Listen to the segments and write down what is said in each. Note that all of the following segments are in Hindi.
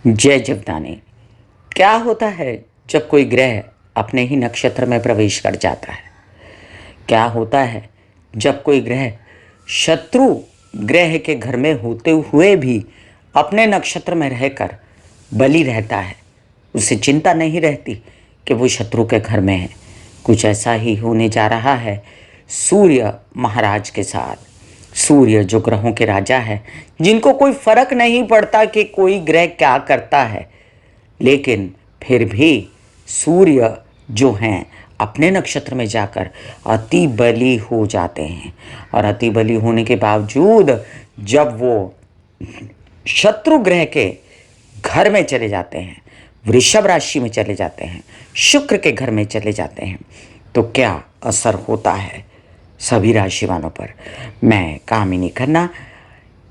जय जीवदानी। क्या होता है जब कोई ग्रह अपने ही नक्षत्र में प्रवेश कर जाता है? क्या होता है जब कोई ग्रह शत्रु ग्रह के घर में होते हुए भी अपने नक्षत्र में रहकर बली रहता है? उसे चिंता नहीं रहती कि वो शत्रु के घर में है। कुछ ऐसा ही होने जा रहा है सूर्य महाराज के साथ। सूर्य जो ग्रहों के राजा है, जिनको कोई फर्क नहीं पड़ता कि कोई ग्रह क्या करता है, लेकिन फिर भी सूर्य जो हैं अपने नक्षत्र में जाकर अति बली हो जाते हैं। और अति बली होने के बावजूद जब वो शत्रु ग्रह के घर में चले जाते हैं, वृषभ राशि में चले जाते हैं, शुक्र के घर में चले जाते हैं, तो क्या असर होता है सभी राशि वालों पर? मैं कामिनी खन्ना,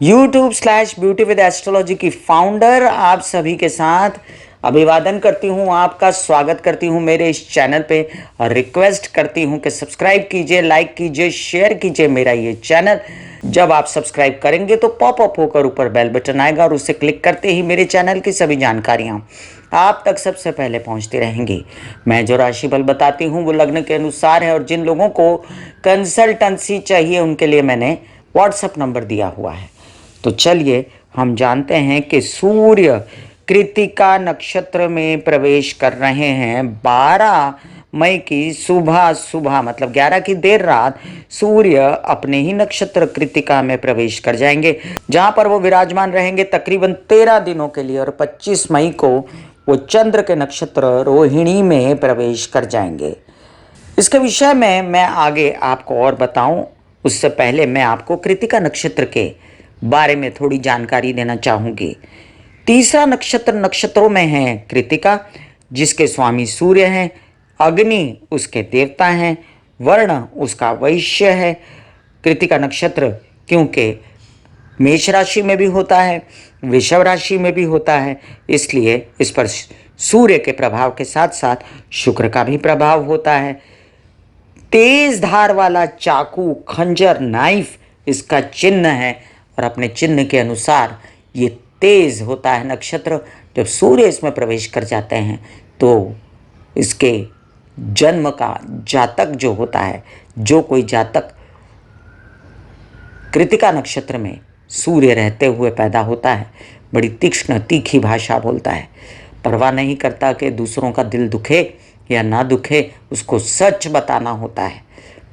YouTube/ब्यूटी विद एस्ट्रोलॉजी की फाउंडर, आप सभी के साथ अभिवादन करती हूँ, आपका स्वागत करती हूँ मेरे इस चैनल पे और रिक्वेस्ट करती हूँ कि सब्सक्राइब कीजिए, लाइक कीजिए, शेयर कीजिए मेरा ये चैनल। जब आप सब्सक्राइब करेंगे तो पॉपअप होकर ऊपर बेल बटन आएगा और उसे क्लिक करते ही मेरे चैनल की सभी जानकारियाँ आप तक सबसे पहले पहुंचती रहेंगी। मैं जो राशि बल बताती हूँ वो लग्न के अनुसार है और जिन लोगों को कंसल्टेंसी चाहिए उनके लिए मैंने व्हाट्सएप नंबर दिया हुआ है। तो चलिए हम जानते हैं कि सूर्य कृत्तिका नक्षत्र में प्रवेश कर रहे हैं 12 मई की सुबह मतलब 11 की देर रात सूर्य अपने ही नक्षत्र कृत्तिका में प्रवेश कर जाएंगे, जहां पर वो विराजमान रहेंगे तकरीबन 13 दिनों के लिए और 25 मई को वो चंद्र के नक्षत्र रोहिणी में प्रवेश कर जाएंगे। इसके विषय में मैं आगे आपको और बताऊं, उससे पहले मैं आपको कृत्तिका नक्षत्र के बारे में थोड़ी जानकारी देना चाहूंगी। तीसरा नक्षत्र नक्षत्रों में है कृत्तिका, जिसके स्वामी सूर्य हैं, अग्नि उसके देवता हैं, वर्ण उसका वैश्य है। कृत्तिका नक्षत्र क्योंकि मेष राशि में भी होता है, वृषभ राशि में भी होता है, इसलिए इस पर सूर्य के प्रभाव के साथ साथ शुक्र का भी प्रभाव होता है। तेज धार वाला चाकू, खंजर, नाइफ इसका चिन्ह है और अपने चिन्ह के अनुसार ये तेज होता है नक्षत्र। जब सूर्य इसमें प्रवेश कर जाते हैं तो इसके जन्म का जातक जो होता है, जो कोई जातक कृत्तिका नक्षत्र में सूर्य रहते हुए पैदा होता है, बड़ी तीक्ष्ण तीखी भाषा बोलता है, परवाह नहीं करता कि दूसरों का दिल दुखे या ना दुखे, उसको सच बताना होता है।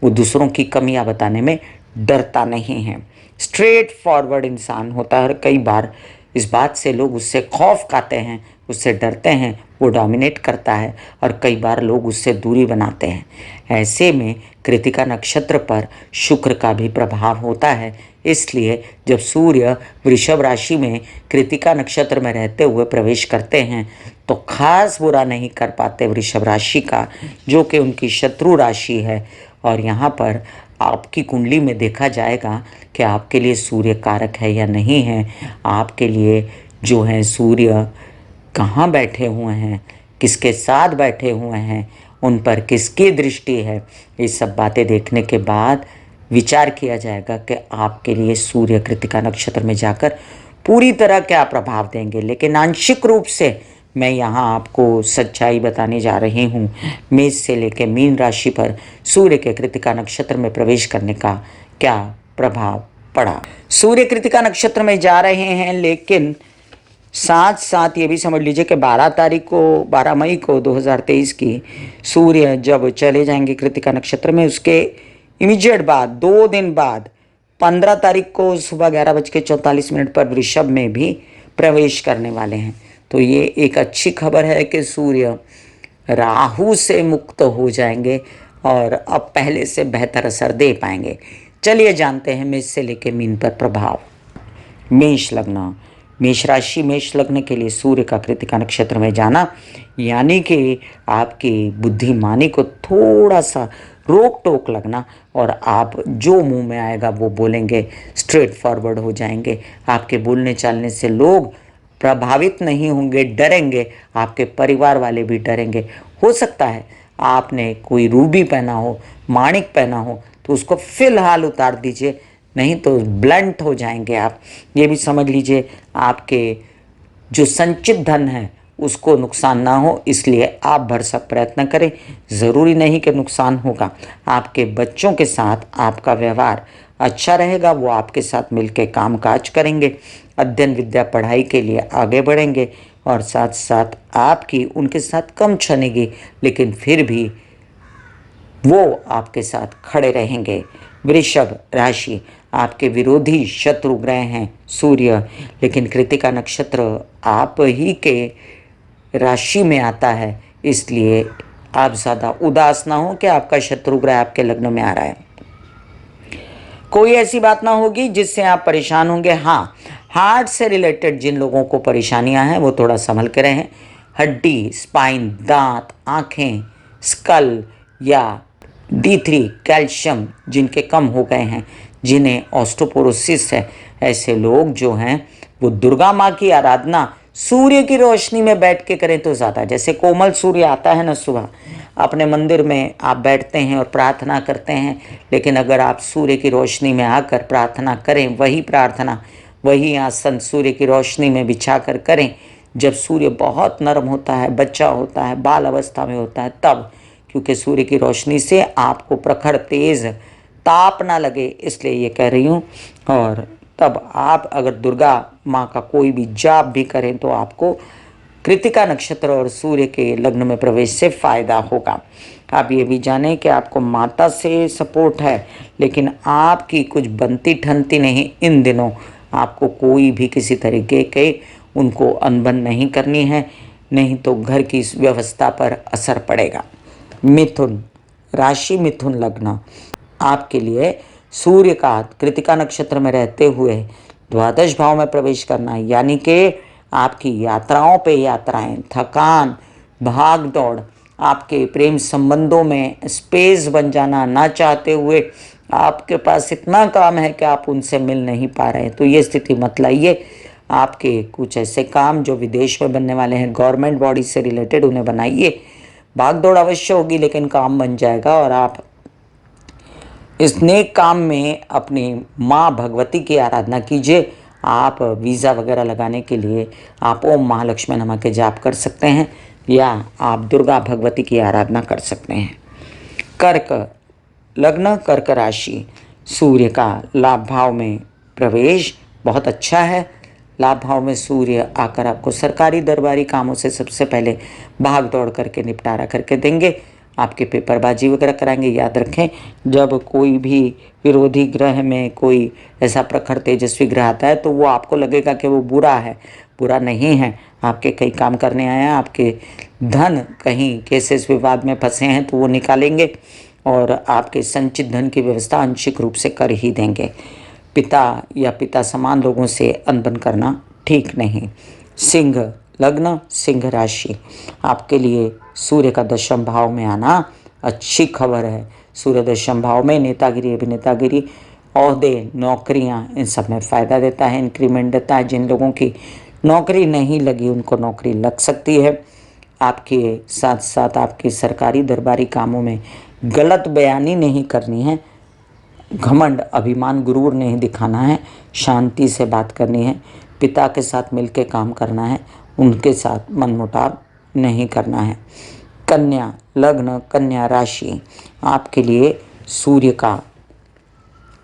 वो दूसरों की कमियां बताने में डरता नहीं है, स्ट्रेट फॉरवर्ड इंसान होता है। कई बार इस बात से लोग उससे खौफ खाते हैं, उससे डरते हैं, वो डोमिनेट करता है और कई बार लोग उससे दूरी बनाते हैं। ऐसे में कृत्तिका नक्षत्र पर शुक्र का भी प्रभाव होता है, इसलिए जब सूर्य वृषभ राशि में कृत्तिका नक्षत्र में रहते हुए प्रवेश करते हैं तो खास बुरा नहीं कर पाते वृषभ राशि का, जो कि उनकी शत्रु राशि है। और यहाँ पर आपकी कुंडली में देखा जाएगा कि आपके लिए सूर्य कारक है या नहीं है, आपके लिए जो है सूर्य कहाँ बैठे हुए हैं, किसके साथ बैठे हुए हैं, उन पर किसकी दृष्टि है, ये सब बातें देखने के बाद विचार किया जाएगा कि आपके लिए सूर्य कृत्तिका नक्षत्र में जाकर पूरी तरह क्या प्रभाव देंगे। लेकिन आंशिक रूप से मैं यहाँ आपको सच्चाई बताने जा रही हूँ। मेष से लेकर मीन राशि पर सूर्य के कृत्तिका नक्षत्र में प्रवेश करने का क्या प्रभाव पड़ा। सूर्य कृत्तिका नक्षत्र में जा रहे हैं, लेकिन साथ साथ ये भी समझ लीजिए कि 12 मई को 2023 की सूर्य जब चले जाएंगे कृत्तिका नक्षत्र में, उसके इमीडिएट बाद 2 दिन बाद 15 तारीख को सुबह 11:44 पर वृषभ में भी प्रवेश करने वाले हैं। तो ये एक अच्छी खबर है कि सूर्य राहु से मुक्त हो जाएंगे और अब पहले से बेहतर असर दे पाएंगे। चलिए जानते हैं मेष से लेकर मीन पर प्रभाव। मेष लग्न, मेष राशि मेष लग्न के लिए सूर्य का कृत्तिका नक्षत्र में जाना यानी कि आपकी बुद्धिमानी को थोड़ा सा रोक टोक लगना और आप जो मुंह में आएगा वो बोलेंगे, स्ट्रेट फॉरवर्ड हो जाएंगे। आपके बोलने चालने से लोग प्रभावित नहीं होंगे, डरेंगे, आपके परिवार वाले भी डरेंगे। हो सकता है आपने कोई रूबी पहना हो, माणिक पहना हो, तो उसको फिलहाल उतार दीजिए, नहीं तो ब्लंट हो जाएंगे आप। ये भी समझ लीजिए आपके जो संचित धन है उसको नुकसान ना हो, इसलिए आप भरसक प्रयत्न करें। ज़रूरी नहीं कि नुकसान होगा। आपके बच्चों के साथ आपका व्यवहार अच्छा रहेगा, वो आपके साथ मिलकर काम काज करेंगे, अध्ययन विद्या पढ़ाई के लिए आगे बढ़ेंगे और साथ साथ आपकी उनके साथ कम छनेगी, लेकिन फिर भी वो आपके साथ खड़े रहेंगे। वृषभ राशि, आपके विरोधी शत्रु ग्रह हैं सूर्य, लेकिन कृतिका नक्षत्र आप ही के राशि में आता है, इसलिए आप ज़्यादा उदास ना हो कि आपका शत्रु ग्रह आपके लग्न में आ रहा है। कोई ऐसी बात ना होगी जिससे आप परेशान होंगे। हाँ, हार्ट से रिलेटेड जिन लोगों को परेशानियां हैं वो थोड़ा संभल के रहें। हड्डी, स्पाइन, दांत, आँखें, स्कल या D3 कैल्शियम जिनके कम हो गए हैं, जिन्हें ऑस्टोपोरोसिस है, ऐसे लोग जो हैं वो दुर्गा माँ की आराधना सूर्य की रोशनी में बैठ के करें तो ज़्यादा। जैसे कोमल सूर्य आता है ना सुबह, अपने मंदिर में आप बैठते हैं और प्रार्थना करते हैं, लेकिन अगर आप सूर्य की रोशनी में आकर प्रार्थना करें, वही प्रार्थना वही आसन सूर्य की रोशनी में बिछा कर करें, जब सूर्य बहुत नरम होता है, बच्चा होता है, बाल अवस्था में होता है, तब, क्योंकि सूर्य की रोशनी से आपको प्रखर तेज ताप ना लगे, इसलिए ये कह रही हूँ। और तब आप अगर दुर्गा माँ का कोई भी जाप भी करें तो आपको कृतिका नक्षत्र और सूर्य के लग्न में प्रवेश से फायदा होगा। आप ये भी जानें कि आपको माता से सपोर्ट है, लेकिन आपकी कुछ बनती ठनती नहीं इन दिनों। आपको कोई भी किसी तरीके के उनको अनबन नहीं करनी है, नहीं तो घर की व्यवस्था पर असर पड़ेगा। मिथुन राशि, मिथुन लग्न, आपके लिए सूर्य का कृतिका नक्षत्र में रहते हुए द्वादश भाव में प्रवेश करना, यानी कि आपकी यात्राओं पे यात्राएं, थकान, भाग दौड़, आपके प्रेम संबंधों में स्पेस बन जाना, ना चाहते हुए आपके पास इतना काम है कि आप उनसे मिल नहीं पा रहे हैं, तो ये स्थिति मत लाइए। आपके कुछ ऐसे काम जो विदेश में बनने वाले हैं, गवर्नमेंट बॉडी से रिलेटेड, उन्हें बनाइए। भाग दौड़ अवश्य होगी लेकिन काम बन जाएगा। और आप इस नेक काम में अपनी माँ भगवती की आराधना कीजिए। आप वीज़ा वगैरह लगाने के लिए आप ओम महालक्ष्मी नमः के जाप कर सकते हैं, या आप दुर्गा भगवती की आराधना कर सकते हैं। कर्क लग्न, कर्क राशि, सूर्य का लाभ भाव में प्रवेश बहुत अच्छा है। लाभ भाव में सूर्य आकर आपको सरकारी दरबारी कामों से सबसे पहले भाग दौड़ करके निपटारा करके देंगे। आपके पेपरबाजी वगैरह कराएंगे। याद रखें, जब कोई भी विरोधी ग्रह में कोई ऐसा प्रखर तेजस्वी ग्रह आता है तो वो आपको लगेगा कि वो बुरा है, बुरा नहीं है। आपके कई काम करने आए हैं, आपके धन कहीं केसेस विवाद में फंसे हैं तो वो निकालेंगे और आपके संचित धन की व्यवस्था आंशिक रूप से कर ही देंगे। पिता या पिता समान लोगों से अनबन करना ठीक नहीं। सिंह लग्न, सिंह राशि, आपके लिए सूर्य का दशम भाव में आना अच्छी खबर है। सूर्य दशम भाव में नेतागिरी, अभिनेतागिरी, ओहदे, नौकरियां, इन सब में फ़ायदा देता है, इंक्रीमेंट देता है। जिन लोगों की नौकरी नहीं लगी उनको नौकरी लग सकती है। आपके साथ साथ आपके सरकारी दरबारी कामों में गलत बयानी नहीं करनी है, घमंड, अभिमान, गुरूर नहीं दिखाना है, शांति से बात करनी है, पिता के साथ मिलकर काम करना है, उनके साथ मनमुटाव नहीं करना है। कन्या लग्न, कन्या राशि, आपके लिए सूर्य का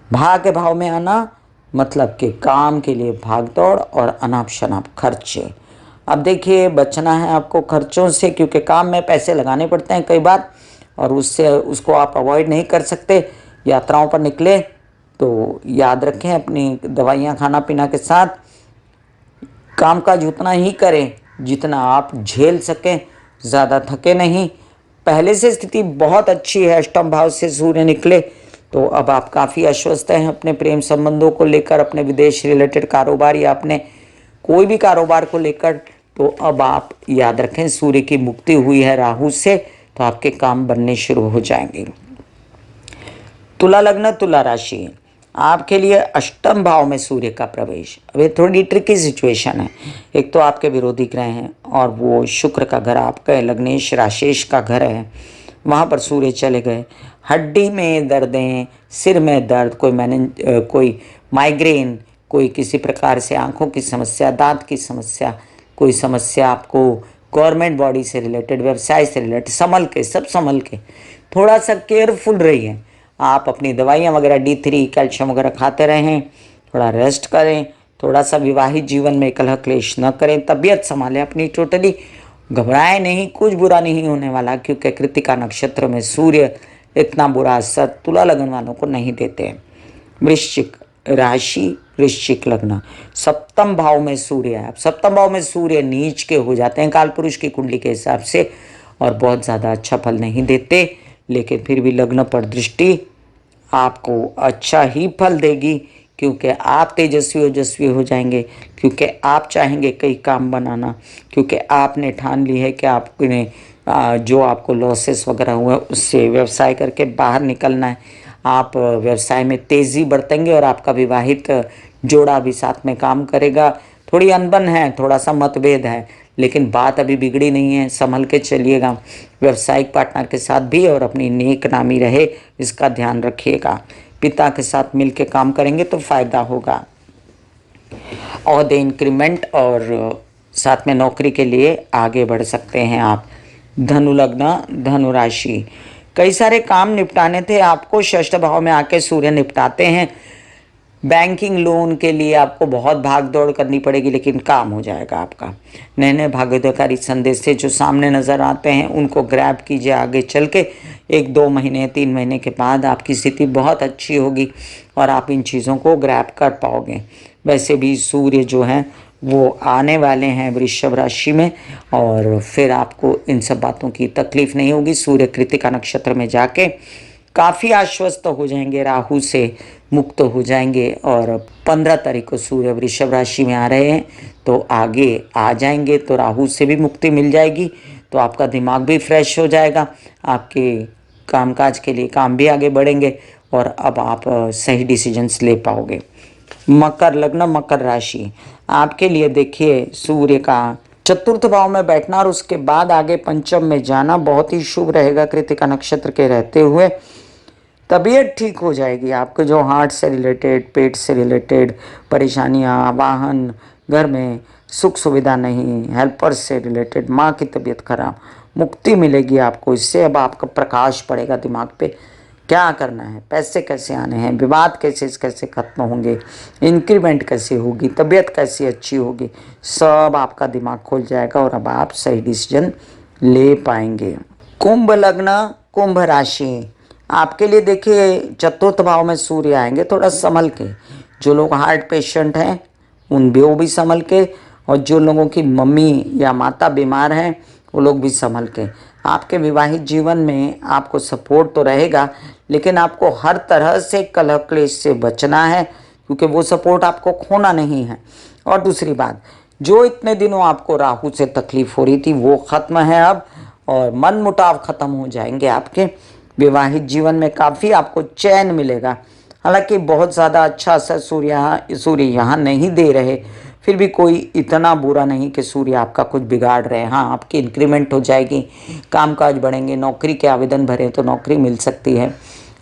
भाग्य भाव में आना मतलब कि काम के लिए भागदौड़ और अनाप शनाप खर्चे। अब देखिए, बचना है आपको खर्चों से, क्योंकि काम में पैसे लगाने पड़ते हैं कई बार और उसको आप अवॉइड नहीं कर सकते। यात्राओं पर निकले तो याद रखें, अपनी दवाइयाँ खाना पीना के साथ कामकाज उतना ही करें जितना आप झेल सकें, ज़्यादा थके नहीं। पहले से स्थिति बहुत अच्छी है, अष्टम भाव से सूर्य निकले तो अब आप काफ़ी आश्वस्त हैं अपने प्रेम संबंधों को लेकर, अपने विदेश रिलेटेड कारोबार या अपने कोई भी कारोबार को लेकर। तो अब आप याद रखें, सूर्य की मुक्ति हुई है राहु से, तो आपके काम बनने शुरू हो जाएंगे। तुला लग्न, तुला राशि, आपके लिए अष्टम भाव में सूर्य का प्रवेश। अब ये थोड़ी ट्रिकी सिचुएशन है। एक तो आपके विरोधी ग्रह हैं और वो शुक्र का घर आपका लग्नेश राशेश का घर है, वहाँ पर सूर्य चले गए। हड्डी में दर्दें, सिर में दर्द, कोई माइग्रेन, कोई किसी प्रकार से आंखों की समस्या, दांत की समस्या, कोई समस्या आपको गवर्नमेंट बॉडी से रिलेटेड, व्यवसाय से रिलेटेड, संभल के, सब संभल के, थोड़ा सा केयरफुल रहिए। आप अपनी दवाइयाँ वगैरह D3 कैल्शियम वगैरह खाते रहें, थोड़ा रेस्ट करें, थोड़ा सा विवाहित जीवन में कलह क्लेश न करें, तबीयत संभालें अपनी टोटली, घबराएं नहीं, कुछ बुरा नहीं होने वाला, क्योंकि कृतिका नक्षत्र में सूर्य इतना बुरा असर तुला लगन वालों को नहीं देते हैं। वृश्चिक राशि, वृश्चिक लग्न, सप्तम भाव में सूर्य है। अब सप्तम भाव में सूर्य नीच के हो जाते हैं काल पुरुष की कुंडली के हिसाब से, और बहुत ज़्यादा अच्छा फल नहीं देते, लेकिन फिर भी लग्न पर दृष्टि आपको अच्छा ही फल देगी, क्योंकि आप तेजस्वी ओजस्वी हो जाएंगे, क्योंकि आप चाहेंगे कई काम बनाना, क्योंकि आपने ठान ली है कि आपने जो आपको लॉसेस वगैरह हुए उससे व्यवसाय करके बाहर निकलना है। आप व्यवसाय में तेज़ी बरतेंगे और आपका विवाहित जोड़ा भी साथ में काम करेगा। थोड़ी अनबन है, थोड़ा सा मतभेद है, लेकिन बात अभी बिगड़ी नहीं है, संभल के चलिएगा। व्यावसायिक पार्टनर के साथ भी और अपनी नेक नामी रहे, इसका ध्यान रखिएगा। पिता के साथ मिलकर काम करेंगे तो फायदा होगा। ओहदे इंक्रीमेंट और साथ में नौकरी के लिए आगे बढ़ सकते हैं आप। धनु लग्न, धनु राशि, कई सारे काम निपटाने थे आपको, षष्ठ भाव में आके सूर्य निपटाते हैं। बैंकिंग लोन के लिए आपको बहुत भाग दौड़ करनी पड़ेगी, लेकिन काम हो जाएगा आपका। नए नए भाग्योदयकारी संदेश से जो सामने नज़र आते हैं उनको ग्रैब कीजिए। आगे चल के 1-2 महीने 3 महीने के बाद आपकी स्थिति बहुत अच्छी होगी और आप इन चीज़ों को ग्रैब कर पाओगे। वैसे भी सूर्य जो हैं वो आने वाले हैं वृषभ राशि में, और फिर आपको इन सब बातों की तकलीफ नहीं होगी। सूर्य कृतिका नक्षत्र में जाके काफ़ी आश्वस्त हो जाएंगे, राहु से मुक्त हो जाएंगे, और 15 तारीख को सूर्य वृषभ राशि में आ रहे हैं, तो आगे आ जाएंगे तो राहु से भी मुक्ति मिल जाएगी, तो आपका दिमाग भी फ्रेश हो जाएगा, आपके कामकाज के लिए काम भी आगे बढ़ेंगे, और अब आप सही डिसीजंस ले पाओगे। मकर लग्न, मकर राशि, आपके लिए देखिए सूर्य का चतुर्थ भाव में बैठना और उसके बाद आगे पंचम में जाना बहुत ही शुभ रहेगा। कृतिका नक्षत्र के रहते हुए तबीयत ठीक हो जाएगी। आपको जो हार्ट से रिलेटेड, पेट से रिलेटेड परेशानियां, वाहन, घर में सुख सुविधा नहीं, हेल्पर्स से रिलेटेड, माँ की तबीयत खराब, मुक्ति मिलेगी आपको इससे। अब आपका प्रकाश पड़ेगा दिमाग पे, क्या करना है, पैसे कैसे आने हैं, विवाद कैसे खत्म होंगे, इंक्रीमेंट कैसे होगी, तबीयत कैसी अच्छी होगी, सब आपका दिमाग खुल जाएगा और अब आप सही डिसीजन ले पाएंगे। कुंभ लग्न, कुंभ राशि, आपके लिए देखिए चतुर्थ भाव में सूर्य आएंगे, थोड़ा संभल के। जो लोग हार्ट पेशेंट हैं उन वो भी संभल के, और जो लोगों की मम्मी या माता बीमार हैं वो लोग भी संभल के। आपके विवाहित जीवन में आपको सपोर्ट तो रहेगा, लेकिन आपको हर तरह से कलह क्लेश से बचना है, क्योंकि वो सपोर्ट आपको खोना नहीं है। और दूसरी बात, जो इतने दिनों आपको राहु से तकलीफ हो रही थी वो ख़त्म है अब, और मन मुटाव ख़त्म हो जाएंगे आपके। विवाहित जीवन में काफ़ी आपको चैन मिलेगा। हालांकि बहुत ज़्यादा अच्छा असर सूर्य यहाँ नहीं दे रहे, फिर भी कोई इतना बुरा नहीं कि सूर्य आपका कुछ बिगाड़ रहे हैं। हाँ, आपकी इंक्रीमेंट हो जाएगी, कामकाज बढ़ेंगे, नौकरी के आवेदन भरें तो नौकरी मिल सकती है।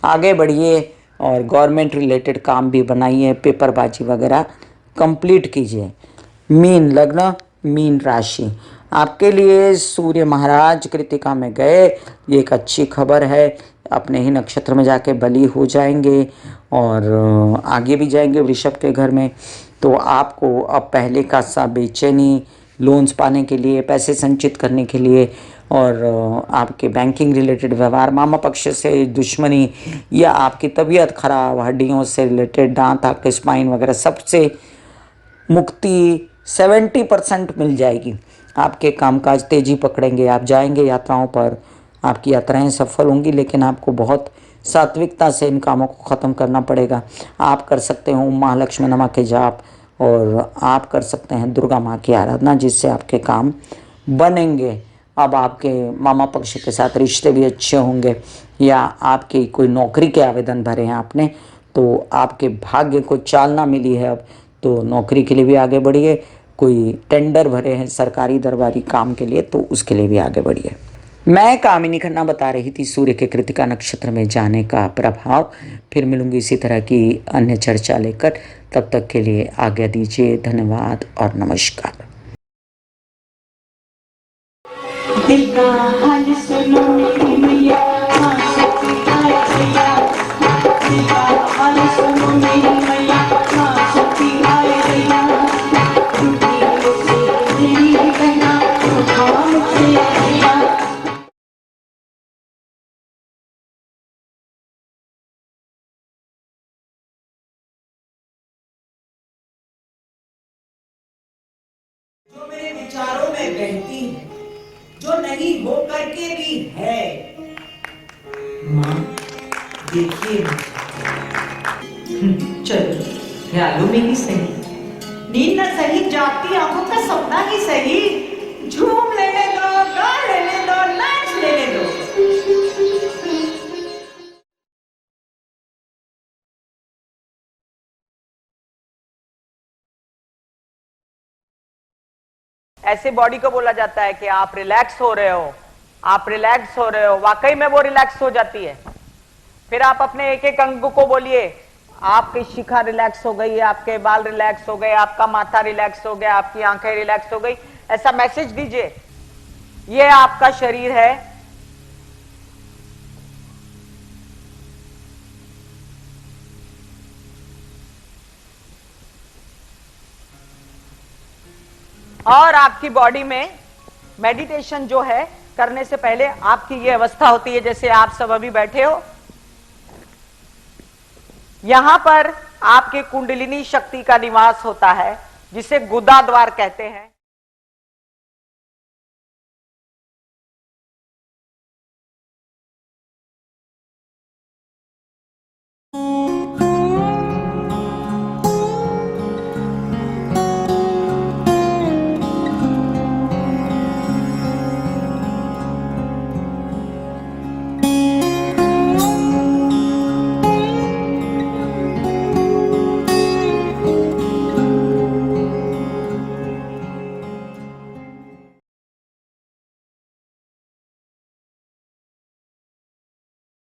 आगे बढ़िए और गवर्नमेंट रिलेटेड काम भी बनाइए, पेपरबाजी वगैरह कंप्लीट कीजिए। मीन लग्न, मीन राशि, आपके लिए सूर्य महाराज कृतिका में गए, ये एक अच्छी खबर है। अपने ही नक्षत्र में जाके बली हो जाएंगे और आगे भी जाएंगे वृषभ के घर में। तो आपको अब पहले का सा बेचैनी, लोन्स पाने के लिए, पैसे संचित करने के लिए, और आपके बैंकिंग रिलेटेड व्यवहार, मामा पक्ष से दुश्मनी, या आपकी तबीयत खराब, हड्डियों से रिलेटेड, दांत, आपके स्पाइन वगैरह सबसे मुक्ति 70% मिल जाएगी। आपके कामकाज तेजी पकड़ेंगे, आप जाएंगे यात्राओं पर, आपकी यात्राएं सफल होंगी, लेकिन आपको बहुत सात्विकता से इन कामों को ख़त्म करना पड़ेगा। आप कर सकते हो महालक्ष्मी नमा के जाप, और आप कर सकते हैं दुर्गा माँ की आराधना, जिससे आपके काम बनेंगे। अब आपके मामा पक्ष के साथ रिश्ते भी अच्छे होंगे, या आपकी कोई नौकरी के आवेदन भरे हैं आपने तो आपके भाग्य को चालना मिली है अब, तो नौकरी के लिए भी आगे बढ़िए। कोई टेंडर भरे हैं सरकारी दरबारी काम के लिए तो उसके लिए भी आगे बढ़िए। मैं कामिनी खन्ना बता रही थी सूर्य के कृतिका नक्षत्र में जाने का प्रभाव। फिर मिलूंगी इसी तरह की अन्य चर्चा लेकर, तब तक के लिए आज्ञा दीजिए। धन्यवाद और नमस्कार। दिल का हाल सुनो मेरी मैया, हाँ सच्ची आए भैया। दिल का हाल सुनो मेरी मैया, हाँ सच्ची आए भैया। टूटी से मेरी बहना, उठा मुझसे भैया। जो मेरे विचारों में बहती है, जो नहीं हो करके भी है। माँ देखिए चलो ख्यालों में ही सही, नींद न सही, जागती आंखों का सपना ही सही। झूम लेने दो, गा लेने दो, नाच लेने दो। ऐसे बॉडी को बोला जाता है कि आप रिलैक्स हो रहे हो, आप रिलैक्स हो रहे हो। वाकई में वो रिलैक्स हो जाती है। फिर आप अपने एक एक अंग को बोलिए, आपकी शिखा रिलैक्स हो गई, आपके बाल रिलैक्स हो गए, आपका माथा रिलैक्स हो गया, आपकी आंखें रिलैक्स हो गई। ऐसा मैसेज दीजिए, ये आपका शरीर है, और आपकी बॉडी में मेडिटेशन जो है करने से पहले आपकी ये अवस्था होती है जैसे आप सब अभी बैठे हो। यहां पर आपके कुंडलिनी शक्ति का निवास होता है, जिसे गुदा द्वार कहते हैं।